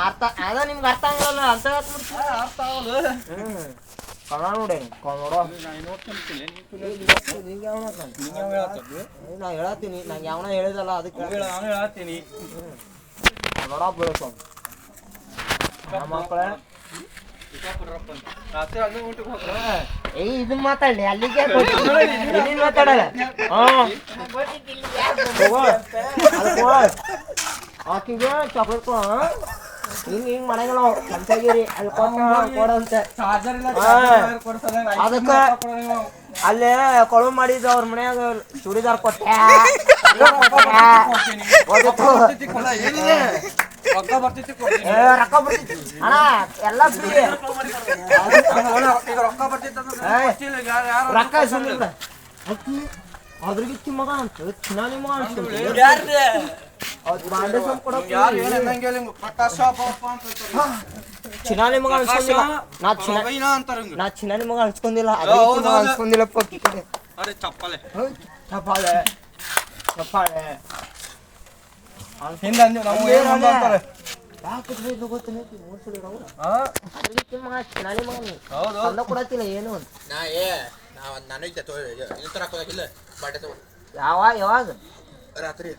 ಅರ್ಥ ಅದ ನಿಮ್ಗೆ ಅರ್ಥ ಆಗಲ್ಲ ಅಂತ ಅರ್ಥ ಆಗಲ್ಲ. ಕನ್ನಡ ನೋಡಿ ಕನ್ನಡ ನಾ ಹೇಳತ್ತೀನಿ ನಂಗೆ ಯಾವನ ಹೇಳಿದಲ್ಲ ಅದಕ್ಕೆ ಹೇಳತ್ತೀನಿ ಕನ್ನಡ ಬೆಳೆಸೋ ಮಕ್ಕಳ ಇದನ್ನ ಮಾತಾಡ್ಲಿ ಅಲ್ಲಿಗೆ ಮಾತಾಡಲ್ಲ ಆಕಿಗೆ ಚಾಕ್ಲೇಟ್ ಹಿಂಗ್ ಹಿಂಗ್ ಮನೆಗೆ ನಾವು ಸಂತಾಗಿರಿ ಅಲ್ಲಿ ಕೊಡಂತೆ ಅದಕ್ಕೆ ಅಲ್ಲೇ ಕೊಳು ಮಾಡಿದ್ದು ಅವ್ರ ಮನ್ಯಾಗ ಚೂಡಿದಾರ್ ಕೊಟ್ಟೆ ರೊಕ್ಕ ಬರ್ತಿತ್ತು ಅಣ್ಣ ಎಲ್ಲ ಫ್ರೀ ರೊಕ್ಕ ಸುಮ್ಮನೆ ಅದ್ರಿಗೆ ಮಗ ಅಂತ ಚಿನ್ನಾನಿ ಮಗ ಅಂತ ಚಿನ್ನಾನಿ ಮಗ ಅನ್ಸ್ಕೊಂಡಿಲ್ಲ ನಾ ಚಿನ್ನಾನಿ ಮಗ ಅನ್ಸ್ಕೊಂಡಿಲ್ಲ ಅನ್ಸ್ಕೊಂಡಿಲ್ಲ ಪಕ್ಕಿ ಕಡೆ ಚಪ್ಪಾಳೆ ಚಪ್ಪಾಳೆ ಚಪ್ಪಾಳೆ ಕೊಡತ್ತಿಲ್ಲ ಏನು ಯಾವಾಗ ರಾತ್ರಿ